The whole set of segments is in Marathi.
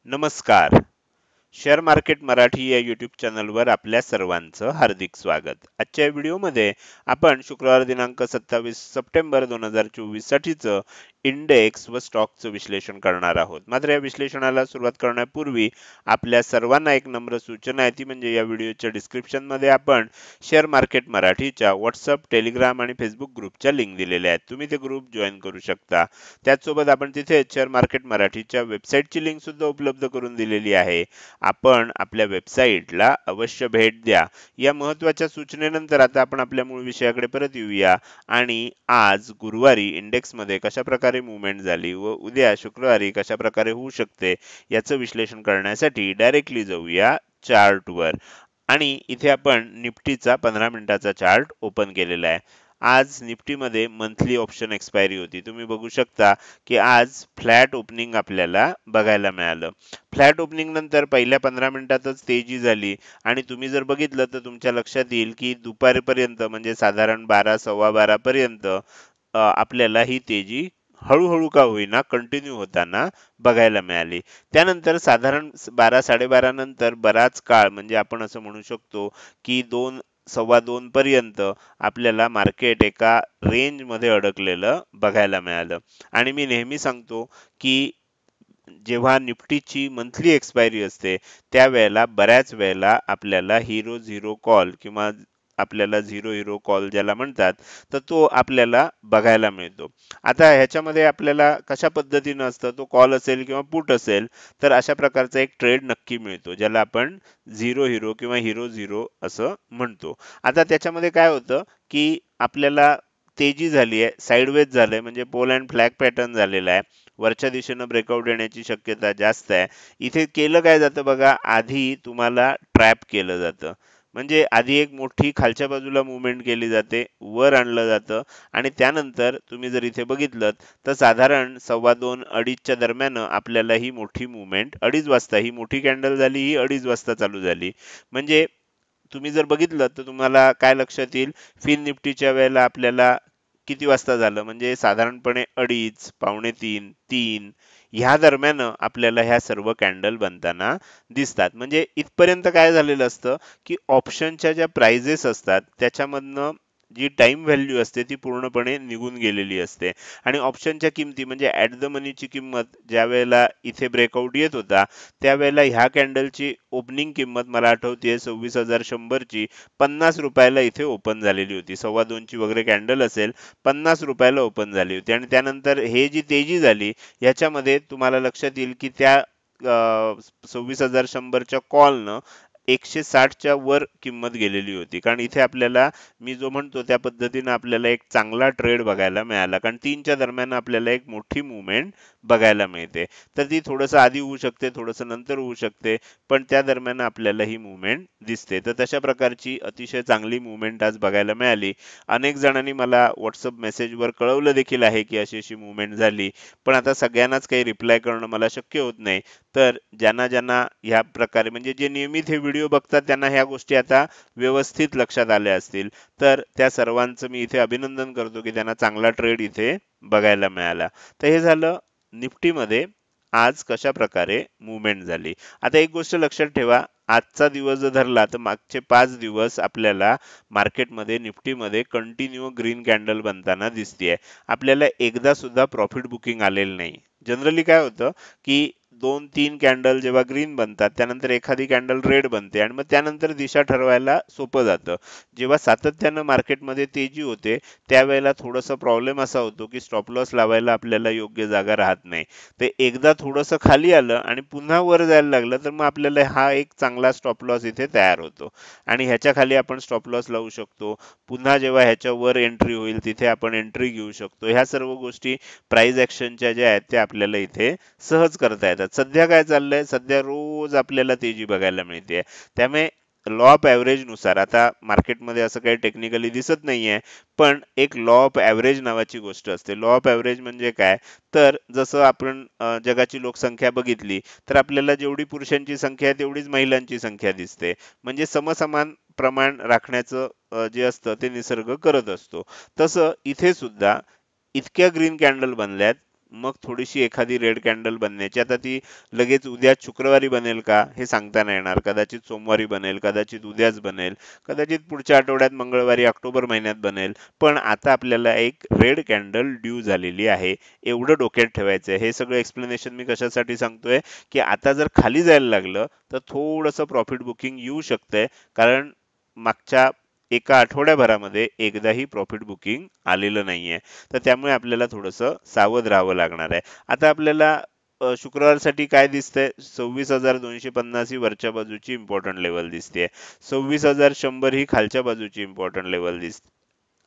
नमस्कार. शेअर मार्केट मराठी या यूट्यूब चॅनलवर आपल्या सर्वांचं हार्दिक स्वागत. आजच्या व्हिडिओमध्ये आपण शुक्रवार दिनांक 27 सप्टेंबर 2024 साठीचं इंडेक्स व स्टॉकचं विश्लेषण करणार आहोत. मात्र या विश्लेषणाला सुरुवात करण्यापूर्वी आपल्या सर्वांना एक नम्र सूचना आहे, ती म्हणजे या व्हिडिओच्या डिस्क्रिप्शनमध्ये आपण शेअर मार्केट मराठीच्या व्हॉट्सअप, टेलिग्राम आणि फेसबुक ग्रुपच्या लिंक दिलेल्या आहेत. तुम्ही ते ग्रुप जॉईन करू शकता. त्याचसोबत आपण तिथे शेअर मार्केट मराठीच्या वेबसाईटची लिंक सुद्धा उपलब्ध करून दिलेली आहे. आपण आपल्या वेबसाईटला अवश्य भेट द्या. या महत्त्वाच्या सूचनेनंतर आता आपण आपल्या मूळ विषयाकडे परत येऊया आणि आज गुरुवारी इंडेक्समध्ये कशा प्रकारे मूव्हमेंट झाली व उद्या शुक्रवारी कशा प्रकारे होऊ शकते याचं विश्लेषण करण्यासाठी डायरेक्टली जाऊया चार्टवर. आणि इथे आपण निफ्टीचा 15 मिनिटाचा चार्ट ओपन केलेला आहे. आज निफ्टीमध्ये मंथली ऑप्शन एक्सपायरी होती. तुम्ही बघू शकता की आज फ्लॅट ओपनिंग आपल्याला बघायला मिळालं. फ्लॅट ओपनिंग नंतर पहिल्या 15 मिनिटातच तेजी झाली आणि तुम्ही जर बघितलं तर तुमच्या लक्षात येईल की दुपारपर्यंत म्हणजे साधारण 12 सव्वा 12 पर्यंत आपल्याला ही तेजी हळूहळू का होईना कंटिन्यू होताना बघायला मिळाली. त्यानंतर साधारण 12 साडेबारा नंतर बराच काळ म्हणजे आपण असं म्हणू शकतो की सव्वा दोन पर्यंत आपल्याला मार्केट एका रेंज मध्ये अडकलेलं बघायला मिळालं. आणि मी नेहमी सांगतो की जेव्हा निफ्टीची मंथली एक्सपायरी असते त्यावेळेला बऱ्याच वेळेला आपल्याला हिरो झिरो कॉल किंवा आपल्याला झिरो हिरो कॉल ज्याला म्हणतात तर तो आपल्याला बघायला मिळतो. आता ह्याच्यामध्ये आपल्याला कशा पद्धतीनं असतं, तो कॉल असेल किंवा पुट असेल तर अशा प्रकारचा एक ट्रेड नक्की मिळतो ज्याला आपण झिरो हिरो किंवा हिरो झिरो असं म्हणतो. आता त्याच्यामध्ये काय होतं की आपल्याला तेजी झाली आहे, साईडवेज झालंय म्हणजे पोल अँड फ्लॅग पॅटर्न झालेला आहे. वरच्या दिशेनं ब्रेकआउट येण्याची शक्यता जास्त आहे. इथे केलं काय जातं बघा, आधी तुम्हाला ट्रॅप केलं जातं. म्हणजे आधी एक मोठी खालच्या बाजूला मुवमेंट केली जाते, वर आणलं जातं आणि त्यानंतर तुम्ही जर इथे बघितलं तर साधारण सव्वा दोन अडीचच्या दरम्यान आपल्याला ही मोठी मुवमेंट 2:30 वाजता ही मोठी कॅन्डल झाली, ही 2:30 वाजता चालू झाली. म्हणजे तुम्ही जर बघितलं तर तुम्हाला काय लक्षात येईल, फिन निफ्टीच्या वेळेला आपल्याला किती वाजता झालं म्हणजे साधारणपणे 2:30 पावणे 3 3 ह्या दरम्यान आपल्याला ह्या सर्व कॅन्डल बनताना दिसतात. म्हणजे इथपर्यंत काय झालेलं असतं की ऑप्शनच्या ज्या प्राइजेस असतात त्याच्यामधनं जी टाइम व्हॅल्यू असते ती पूर्णपणे निघून गेलेली असते आणि ऑप्शनच्या किमती म्हणजे ऍट द मनीची किंमत ज्या वेळेला इथे ब्रेकआउट येत होता त्यावेळेला ह्या कॅन्डलची ओपनिंग किंमत मला आठवते 26,100 ची 50 रुपयाला इथे ओपन झालेली होती. सव्वा दोनची वगैरे कॅन्डल असेल, 50 रुपयाला ओपन झाली होती आणि त्यानंतर हे जी तेजी झाली याच्यामध्ये तुम्हाला लक्षात येईल की त्या 26,100च्या कॉलनं 160च्या वर किंमत गेलेली होती. कारण इथे आपल्याला मी जो म्हणतो त्या पद्धतीने आपल्याला एक चांगला ट्रेड बघायला मिळाला, कारण 3च्या दरम्यान आपल्याला एक मोठी मुवमेंट बघायला मिळते. तर ती थोडंसं आधी होऊ शकते, थोडंसं नंतर होऊ शकते, पण त्या दरम्यान आपल्याला ही मुवमेंट दिसते. तर तशा प्रकारची अतिशय चांगली मुवमेंट आज बघायला मिळाली. अनेक जणांनी मला व्हॉट्सअप मेसेजवर कळवलं देखील आहे की अशी अशी मुवमेंट झाली, पण आता सगळ्यांनाच काही रिप्लाय करणं मला शक्य होत नाही. तर ज्यांना ज्यांना ह्या प्रकारे म्हणजे जे नियमित हे व्हिडिओ बघतात त्यांना ह्या गोष्टी आता व्यवस्थित लक्षात आल्या असतील. तर त्या सर्वांचं मी इथे अभिनंदन करतो की त्यांना चांगला ट्रेड इथे बघायला मिळाला. तर हे झालं निफ्टीमध्ये आज कशा प्रकारे मुवमेंट झाली. आता एक गोष्ट लक्षात ठेवा, आजचा दिवस जर धरला तर मागचे 5 दिवस आपल्याला मार्केटमध्ये निफ्टीमध्ये कंटिन्यू ग्रीन कॅन्डल बनताना दिसतेय. आपल्याला एकदा सुद्धा प्रॉफिट बुकिंग आलेलं नाही. जनरली काय होतं की 2-3 कॅन्डल जेव्हा ग्रीन बनतात त्यानंतर एखादी कॅन्डल रेड बनते आणि मग त्यानंतर दिशा ठरवायला सोपं जातं. जेव्हा सातत्यानं मार्केटमध्ये तेजी होते त्यावेळेला थोडंसं प्रॉब्लेम असा होतो की स्टॉप लॉस लावायला आपल्याला योग्य जागा राहत नाही. ते एकदा थोडंसं खाली आलं आणि पुन्हा वर जायला लागलं तर मग आपल्याला हा एक चांगला स्टॉप लॉस इथे तयार होतो आणि ह्याच्या खाली आपण स्टॉप लॉस लावू शकतो. पुन्हा जेव्हा ह्याच्या वर एंट्री होईल तिथे आपण एंट्री घेऊ शकतो. ह्या सर्व गोष्टी प्राइस ऍक्शनच्या ज्या आहेत त्या आपल्याला इथे सहज करता येतात. सध्या काय चाललंय, सध्या रोज आपल्याला तेजी बघायला मिळते. त्यामुळे लॉ ऑफ ॲव्हरेज नुसार आता मार्केटमध्ये असं काही टेक्निकली दिसत नाहीये, पण एक लॉ ऑफ ॲव्हरेज नावाची गोष्ट असते. लॉ ऑफ ॲव्हरेज म्हणजे काय, तर जसं आपण जगाची लोकसंख्या बघितली तर आपल्याला जेवढी पुरुषांची संख्या आहे तेवढीच महिलांची संख्या दिसते. म्हणजे समसमान प्रमाण राखण्याचं जे असतं ते निसर्ग करत असतो. तसं इथे सुद्धा इतक्या ग्रीन कॅन्डल बनल्यात मग थोडीशी एखादी रेड कॅन्डल बनण्याची. आता ती लगेच उद्या शुक्रवारी बनेल का हे सांगता नाही येणार. कदाचित सोमवारी बनेल, कदाचित उद्याच बनेल, कदाचित पुढच्या आठवड्यात मंगळवारी ऑक्टोबर महिन्यात बनेल. पण आता आपल्याला एक रेड कॅन्डल ड्यू झालेली आहे, एवढं डोक्यात ठेवायचं आहे. हे सगळं एक्सप्लेनेशन मी कशासाठी सांगतोय, की आता जर खाली जायला लागलं तर थोडंसं प्रॉफिट बुकिंग येऊ शकतंय, कारण मागच्या एका आठवड्याभरामध्ये एकदाही प्रॉफिट बुकिंग आलेलं नाहीये. तर त्यामुळे आपल्याला थोडंसं सावध राहावं लागणार आहे. आता आपल्याला शुक्रवारसाठी काय दिसतंय, 26,250 ही वरच्या बाजूची इम्पॉर्टंट लेवल दिसते, 26,100 ही खालच्या बाजूची इम्पॉर्टंट लेवल दिसते.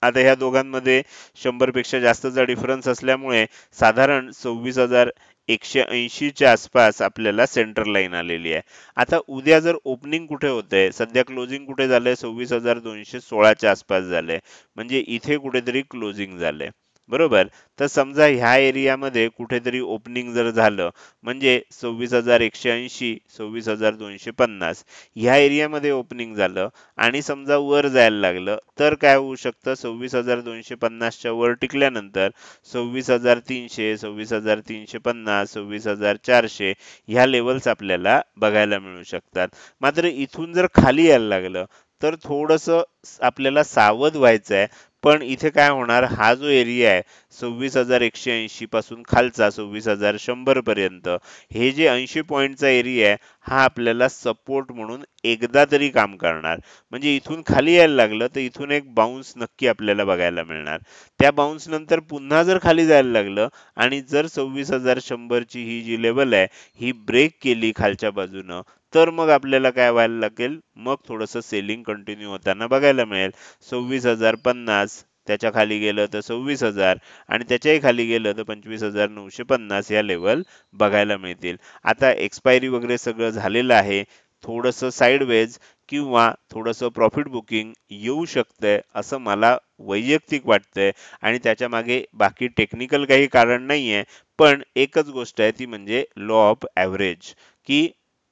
आता ह्या दोघांमध्ये 100 पेक्षा जास्तचा डिफरन्स असल्यामुळे साधारण 26,180 च्या आसपास आपल्याला सेंटर लाईन आलेली आहे. आता उद्या जर ओपनिंग कुठे होतंय, सध्या क्लोजिंग कुठे झालंय, 26,216 च्या आसपास झालंय, म्हणजे इथे कुठेतरी क्लोजिंग झालंय, बरोबर. तर समजा ह्या एरियामध्ये कुठेतरी ओपनिंग जर झालं, म्हणजे 26,180, 26,250 ह्या एरियामध्ये ओपनिंग झालं आणि समजा वर जायला लागलं, तर काय होऊ शकतं, 26,250 च्या वर टिकल्यानंतर 26,300, 26,350, 26,400 ह्या लेवल्स आपल्याला बघायला मिळू शकतात. मात्र इथून जर खाली यायला लागलं तर थोडंसं आपल्याला सावध व्हायचं आहे. पण इथे काय होणार, हा जो एरिया आहे 26,180 पासून खालचा 26,100 पर्यंत, हे जे 80 पॉईंटचा एरिया आहे, हा आपल्याला सपोर्ट म्हणून एकदा तरी काम करणार. म्हणजे इथून खाली यायला लागलं तर इथून एक बाउन्स नक्की आपल्याला बघायला मिळणार. त्या बाउन्स नंतर पुन्हा जर खाली जायला लागलं आणि जर 26,100 ची ही जी लेवल आहे ही ब्रेक केली खालच्या बाजूनं, तर मग आपल्याला काय व्हायला लागेल, मग थोडंसं सेलिंग कंटिन्यू होताना बघायला मिळेल. 26,050 त्याच्या खाली गेलं तर 26,000 आणि त्याच्याही खाली गेलं तर 25,950 या लेवल बघायला मिळतील. आता एक्सपायरी वगैरे सगळं झालेलं आहे. थोडंसं साइडवेज किंवा थोडंसं प्रॉफिट बुकिंग येऊ शकतंय असं मला वैयक्तिक वाटतंय आणि त्याच्या मागे बाकी टेक्निकल काही कारण नाहीये. पण एकच गोष्ट आहे ती म्हणजे लॉ ऑफ ॲव्हरेज, की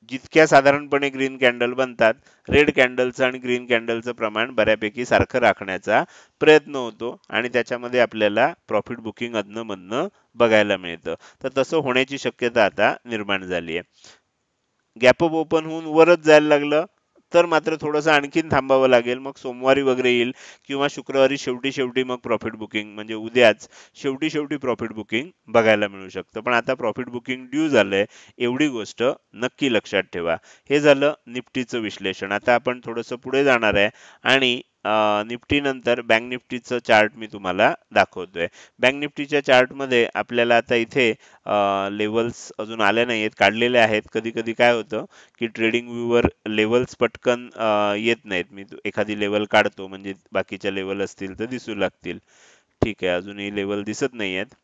जितक्या साधारणपणे ग्रीन कॅन्डल बनतात, रेड कॅन्डलचं आणि ग्रीन कॅन्डलचं प्रमाण बऱ्यापैकी सारखं राखण्याचा प्रयत्न होतो आणि त्याच्यामध्ये आपल्याला प्रॉफिट बुकिंग अधनं-मधनं बघायला मिळतं. तर तसं होण्याची शक्यता आता निर्माण झाली आहे. गॅप अप ओपन होऊन वरच जायला लागलं तर मात्र थोडंसं आणखीन थांबावं लागेल. मग सोमवारी वगैरे येईल किंवा शुक्रवारी शेवटी मग प्रॉफिट बुकिंग म्हणजे उद्याच शेवटी प्रॉफिट बुकिंग बघायला मिळू शकतं. पण आता प्रॉफिट बुकिंग ड्यू झालंय, एवढी गोष्ट नक्की लक्षात ठेवा. हे झालं निफ्टीचं विश्लेषण. आता आपण थोडंसं पुढे जाणार आहे आणि निफ्टी नंतर बँक निफ्टीचं चार्ट मी तुम्हाला दाखवतोय. बँक निफ्टीच्या चार्टमध्ये आपल्याला आता इथे लेवल्स अजून आल्या नाहीयेत, काढलेले आहेत. कधी-कधी काय होतं, की ट्रेडिंग व्ह्यूवर लेवल्स पटकन येत नाहीत. मी एखादी लेवल काढतो म्हणजे बाकीच्या लेवल असतील तर दिसू लागतील. ठीक आहे, अजूनही लेवल दिसत नाहीयेत.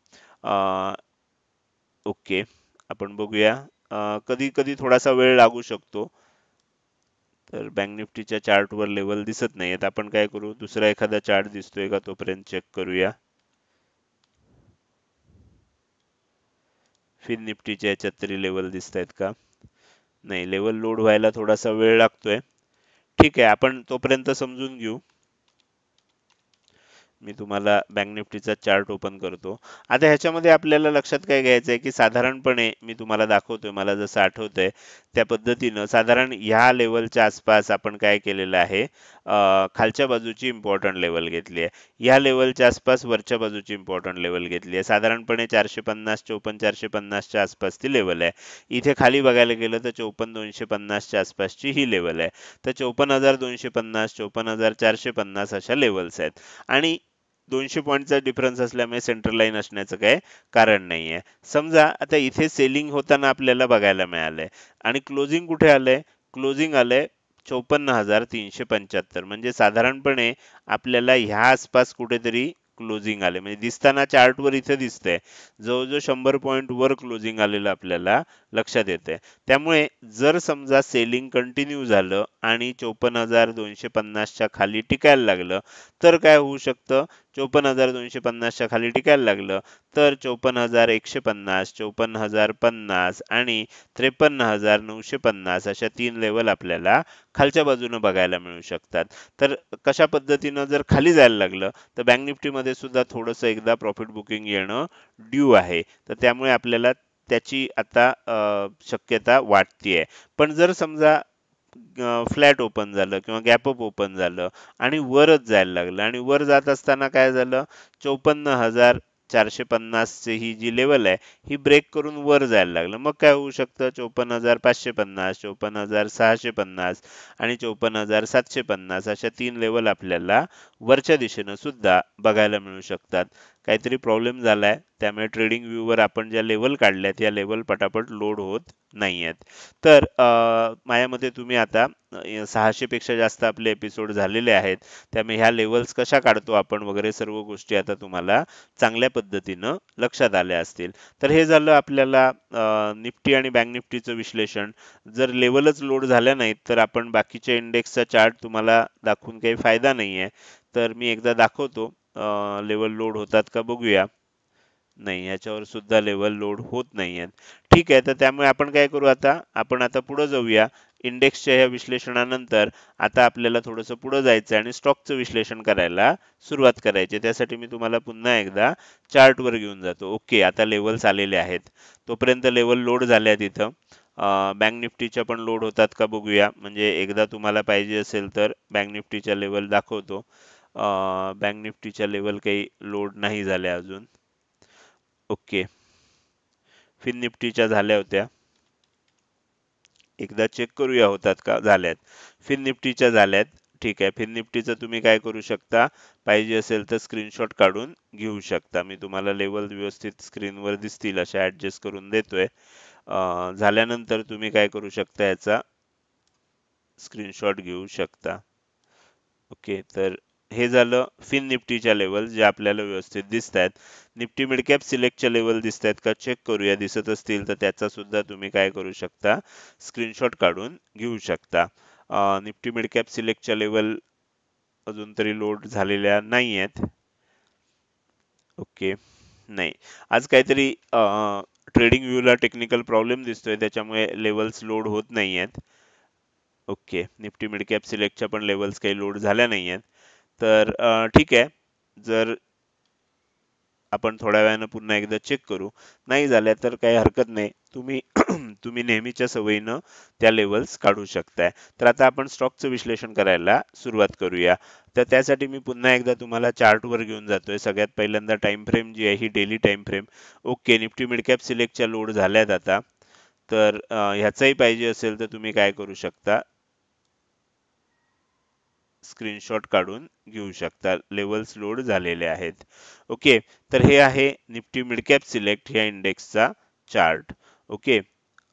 ओके, आपण बघूया. कधी-कधी थोडासा वेळ लागू शकतो. तर बँक निफ्टीच्या चार्टवर लेवल दिसत नाहीयेत. आपण काय करू, दुसरा एखादा चार्ट दिसतोय का तोपर्यंत चेक करूया. फिन निफ्टीच्या याच्यात तरी लेवल दिसत आहेत का? नाही, लेवल लोड व्हायला थोडासा वेळ लागतोय. ठीक आहे, आपण तोपर्यंत समजून घेऊ. मी तुम्हाला बँक निफ्टीचा चार्ट ओपन करतो. आता ह्याच्यामध्ये आपल्याला लक्षात काय घ्यायचं आहे, की साधारणपणे मी तुम्हाला दाखवतोय, मला जसं आठवतंय त्या पद्धतीनं साधारण ह्या लेवलच्या आसपास आपण काय केलेलं आहे, खालच्या बाजूची इम्पॉर्टंट लेवल घेतली आहे. ह्या लेवलच्या आसपास वरच्या बाजूची इम्पॉर्टंट लेवल घेतली आहे. साधारणपणे 450, 54, 450 च्या आसपास ती लेवल आहे. इथे खाली बघायला गेलं तर 54,250 च्या आसपासची ही लेवल आहे. तर 54,250, 54,450 अशा लेवल्स आहेत आणि 200 पॉईंटचा डिफरन्स असल्यामुळे सेंट्रल लाईन असण्याचं काही कारण नाहीये. समजा आता इथे सेलिंग होताना आपल्याला बघायला मिळालंय आणि क्लोजिंग कुठे आलंय, क्लोजिंग आलंय 54,375, म्हणजे साधारणपणे आपल्याला ह्या आसपास कुठेतरी क्लोजिंग आले, म्हणजे दिसताना चार्टवर इथे दिसतंय जवळजवळ 100 पॉईंट वर क्लोजिंग आलेलं आपल्याला लक्षात येते. त्यामुळे जर समजा सेलिंग कंटिन्यू झालं आणि 54,250 च्या खाली टिकायला लागलं तर काय होऊ शकतं, 54,250च्या खाली टिकायला लागलं तर 54,150, 54,050 आणि 53,950 अशा 3 लेवल आपल्याला खालच्या बाजूने बघायला मिळू शकतात. तर कशा पद्धतीनं जर खाली जायला लागलं तर बँक निफ्टीमध्ये सुद्धा थोडंसं एकदा प्रॉफिट बुकिंग येणं ड्यू आहे. तर त्यामुळे आपल्याला त्याची आता शक्यता वाटतेय. पण जर समजा फ्लॅट ओपन झालं किंवा गॅप अप ओपन झालं आणि वरच जायला लागलं आणि वर जात असताना काय झालं 54,450 ची ही जी लेवल आहे ही ब्रेक करून वर जायला लागलं मग काय होऊ शकतं 54,550 54,650 आणि 54,750 अशा 3 लेवल आपल्याला वरच्या दिशेनं सुद्धा बघायला मिळू शकतात. काहीतरी प्रॉब्लेम झालाय त्यामुळे ट्रेडिंग व्ह्यू वर आपण ज्या लेवल काढल्यात या लेवल पटापट लोड होत नाहीयेत. तर माझ्या मते तुम्ही आता 600 पेक्षा जास्त आपले एपिसोड झालेले आहेत. त्यामुळे ह्या लेवल्स कशा काढतो आपण वगैरे सर्व गोष्टी आता तुम्हाला चांगल्या पद्धतीनं लक्षात आल्या असतील. तर हे झालं आपल्याला निफ्टी आणि बँक निफ्टीचं विश्लेषण. जर लेवलच लोड झाल्या नाहीत तर आपण बाकीच्या इंडेक्सचा चार्ट तुम्हाला दाखवून काही फायदा नाहीये. तर मी एकदा दाखवतो लेवल लोड होतात का बघूया. नाही ह्याच्यावर सुद्धा लेवल लोड होत नाहीयेत. ठीक आहे तर त्यामुळे आपण काय करू आता आपण आता पुढे जाऊया. इंडेक्सच्या या विश्लेषणानंतर आता आपल्याला थोडंसं पुढे जायचं आणि स्टॉकचं विश्लेषण करायला सुरुवात करायची. त्यासाठी मी तुम्हाला पुन्हा एकदा चार्टवर घेऊन जातो. ओके आता लेवल्स आलेले आहेत. तोपर्यंत लेवल लोड झाल्या तिथं. बँक निफ्टीच्या पण लोड होतात का बघूया. म्हणजे एकदा तुम्हाला पाहिजे असेल तर बँक निफ्टीच्या लेवल दाखवतो. बँक निफ्टीच्या लेवल काही लोड नाही झाल्या अजून. ओके फिन निफ्टीच्या झाल्या होत्या. एकदा चेक करूया होतात का झाल्यात. फिन निफ्टीच्या झाल्यात. ठीक आहे फिन निफ्टीचं तुम्ही काय करू शकता पाहिजे असेल तर स्क्रीनशॉट काढून घेऊ शकता. मी तुम्हाला लेवल व्यवस्थित स्क्रीनवर दिसतील अशा ऍडजस्ट करून देतोय. झाल्यानंतर तुम्ही काय करू शकता याचा स्क्रीनशॉट घेऊ शकता. ओके तर हे झालं फिन निफ्टीच्या लेवल जे आपल्याला व्यवस्थित दिसत आहेत. निफ्टी मिड कॅप सिलेक्टच्या लेवल दिसत आहेत का चेक करूया. दिसत असतील तर त्याचा सुद्धा तुम्ही काय करू शकता स्क्रीनशॉट काढून घेऊ शकता. निफ्टी मिड कॅप सिलेक्टच्या लेवल अजून तरी लोड झालेल्या नाही आहेत. ओके नाही आज काहीतरी ट्रेडिंग व्ह्यूला टेक्निकल प्रॉब्लेम दिसतोय त्याच्यामुळे लेवल्स लोड होत नाही आहेत. ओके निफ्टी मिड कॅप सिलेक्टच्या पण लेवल्स काही लोड झाल्या नाही आहेत. तर ठीक आहे जर आपण थोड्या वेळानं पुन्हा एकदा चेक करू. नाही झाल्या तर काही हरकत नाही. तुम्ही तुम्ही नेहमीच्या सवयीनं त्या लेवल्स काढू शकताय. तर आता आपण स्टॉकचं विश्लेषण करायला सुरुवात करूया. तर त्यासाठी मी पुन्हा एकदा तुम्हाला चार्टवर घेऊन जातोय. सगळ्यात पहिल्यांदा टाइम फ्रेम जी आहे ही daily time frame. Okay Nifty mid cap सिलेक्टच्या लोड झाल्यात आता. तर ह्याचाही पाहिजे असेल तर तुम्ही काय करू शकता स्क्रीनशॉट काढून घेऊ शकता. लेवल्स लोड झालेले आहेत. ओके तर हे आहे निफ्टी मिड कॅप सिलेक्ट या इंडेक्सचा चार्ट. ओके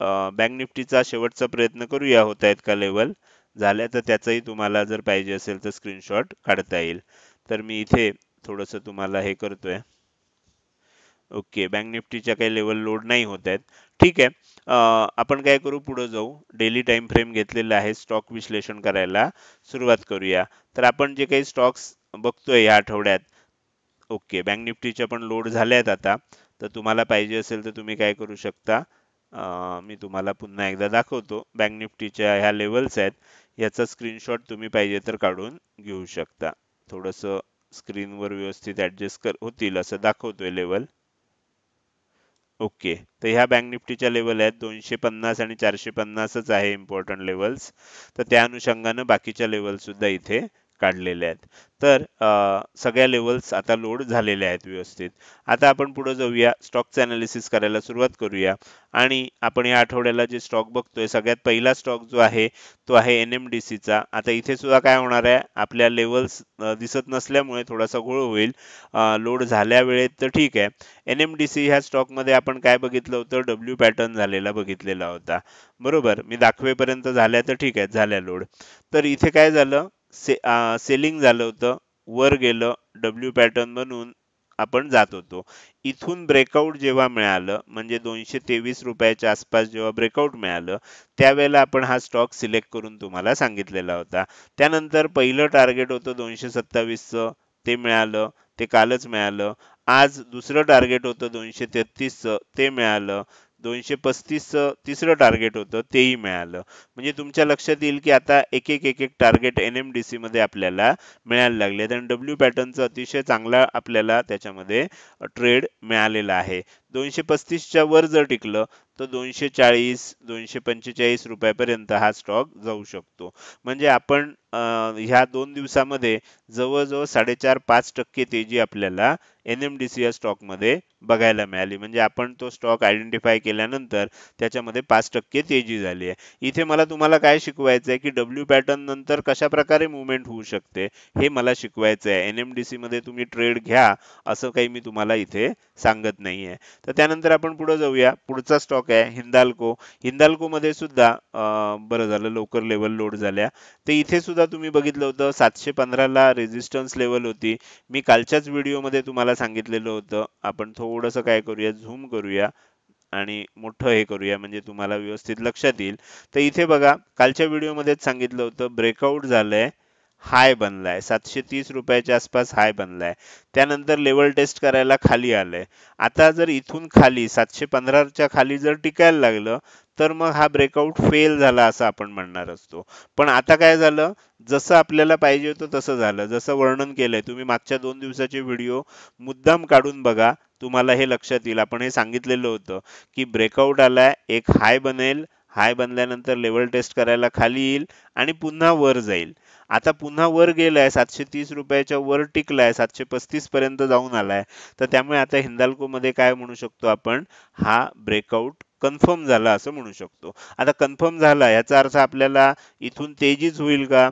बँक निफ्टीचा शेवटचा प्रयत्न करूया होत आहेत का लेवल झाल्या तर त्याचाही तुम्हाला जर पाहिजे असेल तर स्क्रीनशॉट काढता येईल. तर मी इथे थोडंसं तुम्हाला हे करतोय. ओके बँक निफ्टीच्या काही लेवल लोड नाही होत आहेत. ठीक आहे आपण काय करू पुढे जाऊ. डेली टाइम फ्रेम घेतलेला आहे स्टॉक विश्लेषण करायला सुरुवात करूया. तर आपण जे काही स्टॉक्स बघतोय या आठवड्यात ओके बँक निफ्टीच्या पण लोड झाल्या आहेत आता. तर तुम्हाला पाहिजे असेल तर तुम्ही काय करू शकता मी तुम्हाला पुन्हा एकदा दाखवतो. बँक निफ्टीच्या ह्या लेवल्स आहेत याचा स्क्रीनशॉट तुम्ही पाहिजे तर काढून घेऊ शकता. थोडंसं स्क्रीनवर व्यवस्थित ऍडजस्ट होतील असं दाखवतोय लेवल. ओके तर ह्या बँक निफ्टीच्या लेवल आहेत 250 आणि 450च आहे इम्पॉर्टंट लेवल्स. तर त्या अनुषंगानं बाकीच्या लेवल सुद्धा इथे काढलेल्या आहेत. तर सगळ्या लेवल्स आता लोड झालेल्या आहेत व्यवस्थित. आता आपण पुढे जाऊया स्टॉकचं अनालिसिस करायला सुरुवात करूया. आणि आपण या आठवड्याला जे स्टॉक बघतोय सगळ्यात पहिला स्टॉक जो आहे तो आहे NMDCचा. आता इथे सुद्धा काय होणार आहे आपल्या लेवल्स दिसत नसल्यामुळे थोडासा घोळ होईल. लोड झाल्या वेळेत तर ठीक आहे. NMDC ह्या स्टॉकमध्ये आपण काय बघितलं होतं डब्ल्यू पॅटर्न झालेला बघितलेला होता. बरोबर मी दाखवेपर्यंत झाल्या तर ठीक आहे झाल्या लोड. तर इथे काय झालं सेलिंग झालं होतं वर गेलं डब्ल्यू पॅटर्न बनून आपण जात होतो. इथून ब्रेकआउट जेव्हा मिळालं म्हणजे 223 रुपयाच्या आसपास जेव्हा ब्रेकआउट मिळालं त्यावेळेला आपण हा स्टॉक सिलेक्ट करून तुम्हाला सांगितलेला होता. त्यानंतर पहिलं टार्गेट होतं 227चं ते मिळालं. ते कालच मिळालं. आज दुसरं टार्गेट होतं 233चं, ते मिळालं. 235चं तिसरं टार्गेट होतं, तेही मिळालं. म्हणजे तुमच्या लक्षात येईल की आता एक एक टार्गेट NMDC मध्ये आपल्याला मिळायला लागले आणि डब्ल्यू पॅटर्नचा अतिशय चांगला आपल्याला त्याच्यामध्ये ट्रेड मिळालेला आहे. 235च्या वर जर टिकलं तर 240 245 रुपयापर्यंत हा स्टॉक जाऊ शकतो. म्हणजे आपण ह्या 2 दिवसामध्ये जवळजवळ 4.5-5% तेजी आपल्याला NMDC या स्टॉकमध्ये बघायला मिळाली. म्हणजे आपण तो स्टॉक आयडेंटिफाय केल्यानंतर त्याच्यामध्ये 5% तेजी झाली आहे. इथे मला तुम्हाला काय शिकवायचं आहे की डब्ल्यू पॅटर्न नंतर कशा प्रकारे मुवमेंट होऊ शकते हे मला शिकवायचं आहे. NMDC मध्ये तुम्ही ट्रेड घ्या असं काही मी तुम्हाला इथे सांगत नाहीये. तर त्यानंतर आपण पुढे जाऊया. पुढचा स्टॉक आहे हिंदाल्को. हिंदाल्को मध्ये सुद्धा बरं झालं लवकर लेवल लोड झाल्या. ते इथे सुद्धा तुम्ही बघितलं होतं 715 ला रेझिस्टन्स लेवल होती. मी कालच्याच व्हिडिओमध्ये तुम्हाला सांगितलेलं होतं. आपण थोडंसं काय करूया, झूम करूया आणि मोठं हे करूया म्हणजे तुम्हाला व्यवस्थित लक्षात येईल. तर इथे बघा कालच्या व्हिडिओमध्येच सांगितलं होतं ब्रेकआउट झालंय, हाय बनलाय 730 रुपयाच्या आसपास हाय बनलाय. त्यानंतर लेवल टेस्ट करायला खाली आलंय. आता जर इथून खाली 715च्या खाली जर टिकायला लागलं तर मग हा ब्रेकआउट फेल झाला असं आपण म्हणणार असतो. पण आता काय झालं, जसं आपल्याला पाहिजे होतं तसं झालं. जसं वर्णन केलंय तुम्ही मागच्या 2 दिवसाचे व्हिडिओ मुद्दाम काढून बघा, तुम्हाला हे लक्षात येईल. आपण हे सांगितलेलं होतं की ब्रेकआउट आलाय, एक हाय बनेल, हाय बनल्यानंतर लेवल टेस्ट करायला खाली येईल आणि पुन्हा वर जाईल. आता पुन्हा वर गेलाय 730 रुपयाच्या वर टिकलाय, 735 पर्यंत जाऊन आलाय. तर त्यामुळे आता हिंदाल्को मध्ये काय म्हणू शकतो आपण, हा ब्रेकआउट कन्फर्म झाला असं म्हणू शकतो. आता कन्फर्म झाला याचा अर्थ आपल्याला इथून तेजीच होईल का,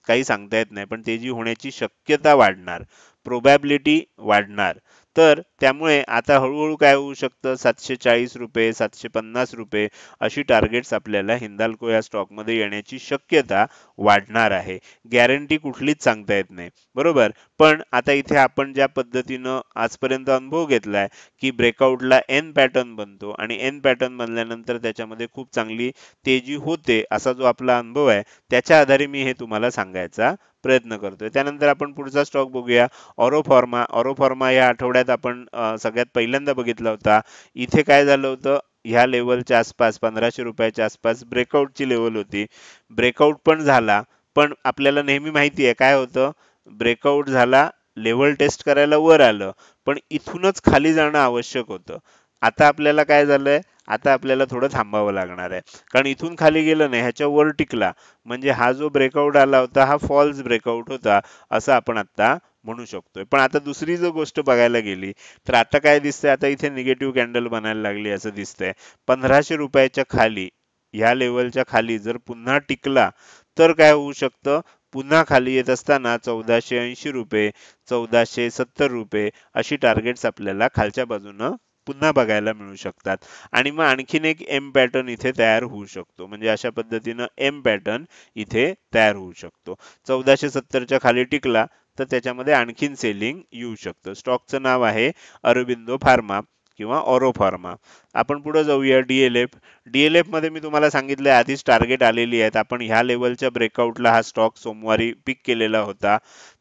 काही सांगता येत नाही. पण तेजी होण्याची शक्यता वाढणार, प्रोबॅबिलिटी वाढणार. तर त्यामुळे आता हळूहळू काय होऊ शकतं, 740 रुपये 750 रुपये अशी टार्गेट्स आपल्याला हिंदाल्को या स्टॉकमध्ये येण्याची शक्यता वाढणार आहे. गॅरंटी कुठलीच सांगता येत नाही, बरोबर. पण आता इथे आपण ज्या पद्धतीनं आजपर्यंत अनुभव घेतलाय की ब्रेकआउटला एन पॅटर्न बनतो आणि एन पॅटर्न बनल्यानंतर त्याच्यामध्ये खूप चांगली तेजी होते असा जो आपला अनुभव आहे, त्याच्या आधारे मी हे तुम्हाला सांगायचा प्रयत्न करतोय. त्यानंतर आपण पुढचा स्टॉक बघूया, ऑरोफॉर्मा. ऑरोफॉर्मा या आठवड्यात आपण सगळ्यात पहिल्यांदा बघितला होता. इथे काय झालं होतं, ह्या लेवलच्या आसपास 1500 रुपयाच्या आसपास ब्रेकआउटची लेवल होती. ब्रेकआउट पण झाला, पण आपल्याला नेहमी माहिती आहे काय होतं, ब्रेकआउट झाला, लेवल टेस्ट करायला वर आलं, पण इथूनच खाली जाणं आवश्यक होतं. आता आपल्याला काय झालंय, आता आपल्याला थोडं थांबावं लागणार आहे. कारण इथून खाली गेलं नाही, ह्याच्या वर टिकला म्हणजे हा जो ब्रेकआउट आला होता हा फॉल्स ब्रेकआउट होता असं आपण आता म्हणू शकतोय. पण आता दुसरी जर गोष्ट बघायला गेली तर आता काय दिसतंय, आता इथे निगेटिव्ह कॅन्डल बनायला लागली असं दिसतंय. 1500 रुपयाच्या खाली, ह्या लेवलच्या खाली जर पुन्हा टिकला तर काय होऊ शकतं, पुन्हा खाली येत असताना 1480 रुपये 1470 रुपये अशी टार्गेट्स आपल्याला खालच्या बाजूनं पुन्हा बघायला मिळू शकतात. आणि मग आणखीन एक एम पॅटर्न इथे तयार होऊ शकतो. म्हणजे अशा पद्धतीनं एम पॅटर्न इथे तयार होऊ शकतो. 1470च्या खाली टिकला तर त्याच्यामध्ये आणखीन सेलिंग येऊ शकतं. स्टॉकचं नाव आहे अरबिंदो फार्मा किंवा ऑरो फार्मा. आपण पुढे जाऊया, डीएलएफ. डीएलएफ मध्ये मी तुम्हाला सांगितलंय आधीच टार्गेट आलेली आहेत. आपण ह्या लेवलच्या ब्रेकआउटला हा स्टॉक सोमवारी पिक केलेला होता.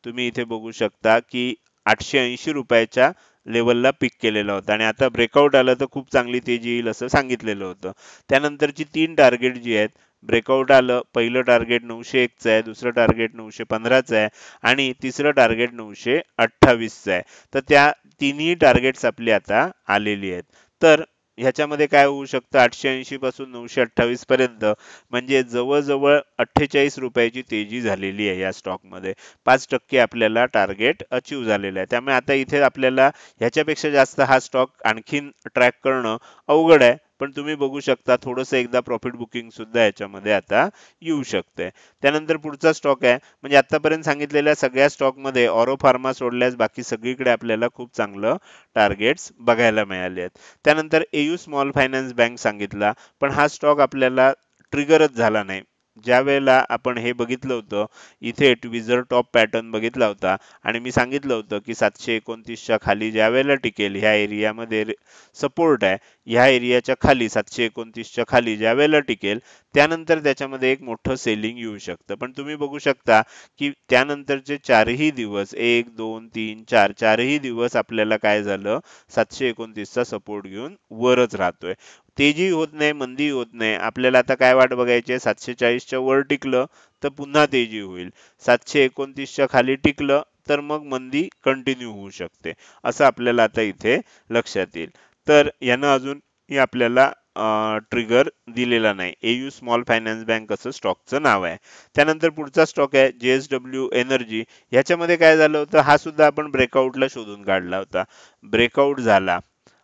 तुम्ही इथे बघू शकता की 880 रुपयाच्या लेवलला पिक केलेला होता आणि आता ब्रेकआउट आलं तर खूप चांगली तेजी येईल असं सांगितलेलं होतं. त्यानंतरची 3 टार्गेट जी आहेत, ब्रेकआउट आलं, पहिलं टार्गेट 901चं आहे, दुसरं टार्गेट 915चं आहे आणि तिसरं टार्गेट 928चं आहे. तर त्या तिन्ही टार्गेट्स आपली आता आलेली आहेत. तर ह्याच्यामध्ये काय होऊ शकतं, 880 पासून 928 पर्यंत म्हणजे जवळजवळ 48 रुपयाची तेजी झालेली आहे या स्टॉकमध्ये. 5% आपल्याला टार्गेट अचीव झालेलं आहे. त्यामुळे आता इथे आपल्याला ह्याच्यापेक्षा जास्त हा स्टॉक आणखीन ट्रॅक करणं अवघड आहे. पण तुम्ही बघू शकता थोडंसं एकदा प्रॉफिट बुकिंग सुद्धा याच्यामध्ये आता येऊ शकते. त्यानंतर पुढचा स्टॉक आहे, म्हणजे आतापर्यंत सांगितलेल्या सगळ्या स्टॉकमध्ये ऑरो फार्मा सोडल्यास बाकी सगळीकडे आपल्याला खूप चांगलं टार्गेट्स बघायला मिळाले आहेत. त्यानंतर एयू स्मॉल फायनान्स बँक सांगितला, पण हा स्टॉक आपल्याला ट्रिगरच झाला नाही. ज्या वेळेला आपण हे बघितलं होतं, इथे ट्विझर टॉप पॅटर्न बघितला होता आणि मी सांगितलं होतं की 729च्या खाली ज्या वेळेला टिकेल ह्या एरियामध्ये सपोर्ट आहे, ह्या एरियाच्या खाली 729च्या खाली ज्या वेळेला टिकेल त्यानंतर त्याच्यामध्ये एक मोठं सेलिंग येऊ शकतं. पण तुम्ही बघू शकता की त्यानंतरचे चारही दिवस 1, 2, 3, 4 चारही दिवस आपल्याला काय झालं, 729चा सपोर्ट घेऊन वरच राहतोय. तेजी होत नाही, मंदी होत नाही. आपल्याला आता काय वाट बघायची आहे, 740च्या वर टिकलं तर पुन्हा तेजी होईल. 729च्या खाली टिकलं तर मग मंदी कंटिन्यू होऊ शकते. असं आपल्याला आता इथे लक्षात येईल. तर यानं अजूनही आपल्याला ट्रिगर दिलेला नाही. एयू स्मॉल फायनान्स बँक असं स्टॉकचं नाव आहे. त्यानंतर पुढचा स्टॉक आहे JSW एनर्जी. ह्याच्यामध्ये काय झालं होतं, हा सुद्धा आपण ब्रेकआउटला शोधून काढला होता. ब्रेकआउट झाला,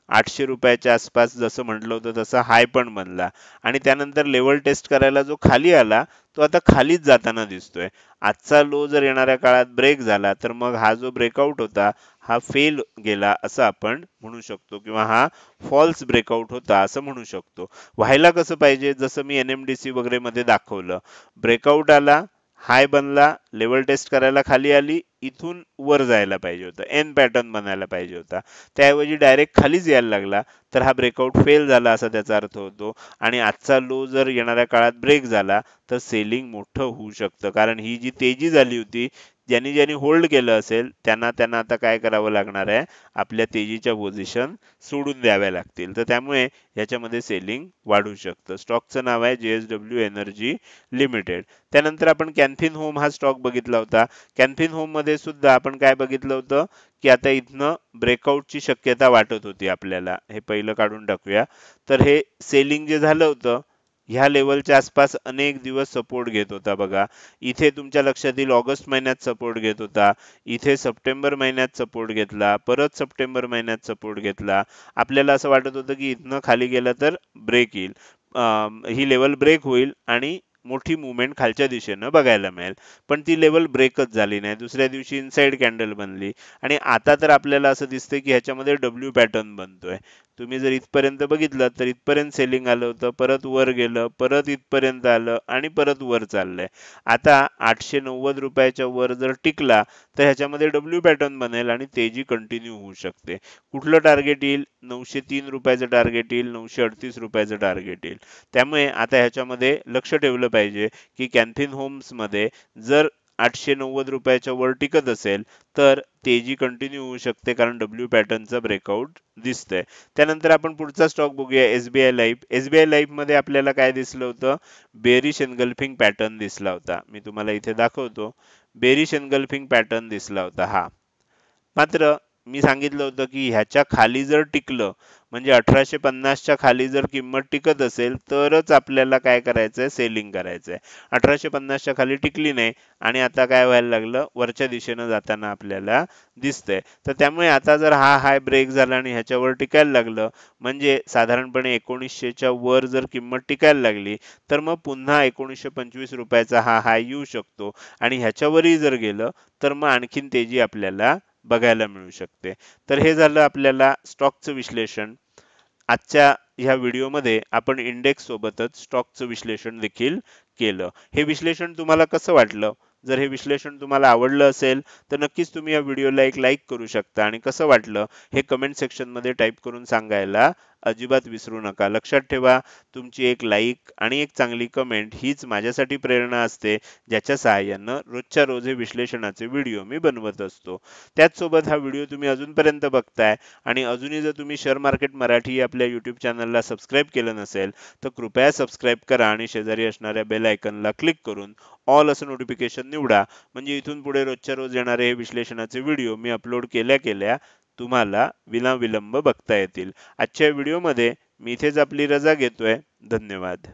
800 रुपयाच्या आसपास जसं म्हटलं होतं तसा हाय पण बनला आणि त्यानंतर लेवल टेस्ट करायला जो खाली आला तो आता खालीच जाताना दिसतोय. आजचा लो जर येणाऱ्या काळात ब्रेक झाला तर मग हा जो ब्रेकआउट होता हा फेल गेला असं आपण म्हणू शकतो किंवा हा फॉल्स ब्रेकआउट होता असं म्हणू शकतो. व्हायला कसं पाहिजे, जसं मी NMDC वगैरे मध्ये दाखवलं, ब्रेकआउट आला, हाय बनला, लेवल टेस्ट करायला खाली आली, इथून वर जायला पाहिजे होतं, एन पॅटर्न बनायला पाहिजे होता. त्याऐवजी डायरेक्ट खालीच यायला लागला तर हा ब्रेकआउट फेल झाला असा त्याचा अर्थ होतो. आणि आजचा लो जर येणाऱ्या काळात ब्रेक झाला तर सेलिंग मोठं होऊ शकतं. कारण ही जी तेजी झाली होती, ज्यांनी ज्यांनी होल्ड केलं असेल त्यांना त्यांना आता काय करावं लागणार आहे, आपल्या तेजीच्या पोझिशन सोडून द्याव्या लागतील. तर त्यामुळे याच्यामध्ये सेलिंग वाढू शकतं. स्टॉकचं नाव आहे JSW एनर्जी लिमिटेड. त्यानंतर आपण कॅन्थिन होम हा स्टॉक बघितला होता. कॅन्थिन होम मध्ये सुद्धा आपण काय बघितलं होतं की आता इथनं ब्रेकआउटची शक्यता वाटत होती आपल्याला. हे पहिलं काढून टाकूया. तर हे सेलिंग जे झालं होतं ह्या लेवलच्या आसपास अनेक दिवस सपोर्ट घेत होता बघा. इथे तुमच्या लक्षात येईल ऑगस्ट महिन्यात सपोर्ट घेत होता, इथे सप्टेंबर महिन्यात सपोर्ट घेतला, परत सप्टेंबर महिन्यात सपोर्ट घेतला. आपल्याला असं वाटत होतं की इथनं खाली गेलं तर ब्रेक येईल, ही लेवल ब्रेक होईल आणि मोठी मुवमेंट खालच्या दिशेनं बघायला मिळेल. पण ती लेवल ब्रेकच झाली नाही. दुसऱ्या दिवशी इनसाइड कॅन्डल बनली आणि आता तर आपल्याला असं दिसतंय की ह्याच्यामध्ये डब्ल्यू पॅटर्न बनतोय. तुम्ही जर इथपर्यंत बघितलं तर इथपर्यंत सेलिंग आलं होतं, परत वर गेलं, परत इथपर्यंत आलं आणि परत वर चाललंय. आता 890 रुपयाच्या वर जर टिकला तर ह्याच्यामध्ये डब्ल्यू पॅटर्न बनेल आणि तेजी कंटिन्यू होऊ शकते. कुठलं टार्गेट येईल, 903 रुपयाचं टार्गेट येईल, 938 रुपयाचं टार्गेट येईल. त्यामुळे आता ह्याच्यामध्ये लक्ष ठेवलं पाहिजे की कॅन्थिन होम्स मध्ये जर 890 रुपयाच्या वर टिकत असेल तर तेजी कंटिन्यू होऊ शकते, कारण डब्ल्यू पॅटर्नचा ब्रेकआउट दिसतंय. त्यानंतर आपण पुढचा स्टॉक बघूया, एसबीआय लाईफ. एसबीआय लाईफ मध्ये आपल्याला काय दिसलं होतं, बेरिश एनगल्फिंग पॅटर्न दिसला होता. मी तुम्हाला इथे दाखवतो, बेरिश एनगल्फिंग पॅटर्न दिसला होता हा. मात्र मी सांगितलं होतं की ह्याच्या खाली जर टिकलं, म्हणजे 1850च्या खाली जर किंमत टिकत असेल तरच आपल्याला काय करायचंय, सेलिंग करायचंय. 1850च्या खाली टिकली नाही आणि आता काय व्हायला लागलं, वरच्या दिशेनं जाताना आपल्याला दिसतंय. तर त्यामुळे आता जर हा हाय ब्रेक झाला आणि ह्याच्यावर टिकायला लागलं, म्हणजे साधारणपणे 1900च्या वर जर किंमत टिकायला लागली तर मग पुन्हा 1925 रुपयाचा हा हाय येऊ शकतो आणि ह्याच्यावरही जर गेलं तर मग आणखीन तेजी आपल्याला बघायला मिळू शकते. तर हे झालं आपल्याला स्टॉकचं विश्लेषण. आजच्या ह्या व्हिडिओमध्ये आपण इंडेक्स सोबतच स्टॉकचं विश्लेषण देखील केलं. हे विश्लेषण तुम्हाला कसं वाटलं? जर हे विश्लेषण तुम्हाला आवडलं असेल तर नक्कीच तुम्ही या व्हिडिओला एक लाईक करू शकता आणि कसं वाटलं हे कमेंट सेक्शनमध्ये टाईप करून सांगायला अजिबात विसरू नका. लक्षात ठेवा, तुमची एक लाईक आणि एक चांगली कमेंट हीच माझ्यासाठी प्रेरणा असते, ज्याच्या सहाय्यानं रोजच्या रोज हे विश्लेषणाचे व्हिडिओ मी बनवत असतो. त्याचसोबत हा व्हिडिओ तुम्ही अजूनपर्यंत बघताय आणि अजूनही जर तुम्ही शेअर मार्केट मराठी आपल्या यूट्यूब चॅनलला सबस्क्राईब केलं नसेल तर कृपया सबस्क्राईब करा आणि शेजारी असणाऱ्या बेल आयकनला क्लिक करून ऑल असं नोटिफिकेशन निवडा. म्हणजे इथून पुढे रोजच्या रोज येणारे हे विश्लेषणाचे व्हिडिओ मी अपलोड केल्या केल्या तुम्हाला विनाविलंब बघता येतील. आजच्या व्हिडिओमध्ये मी इथेच आपली रजा घेतोय. धन्यवाद.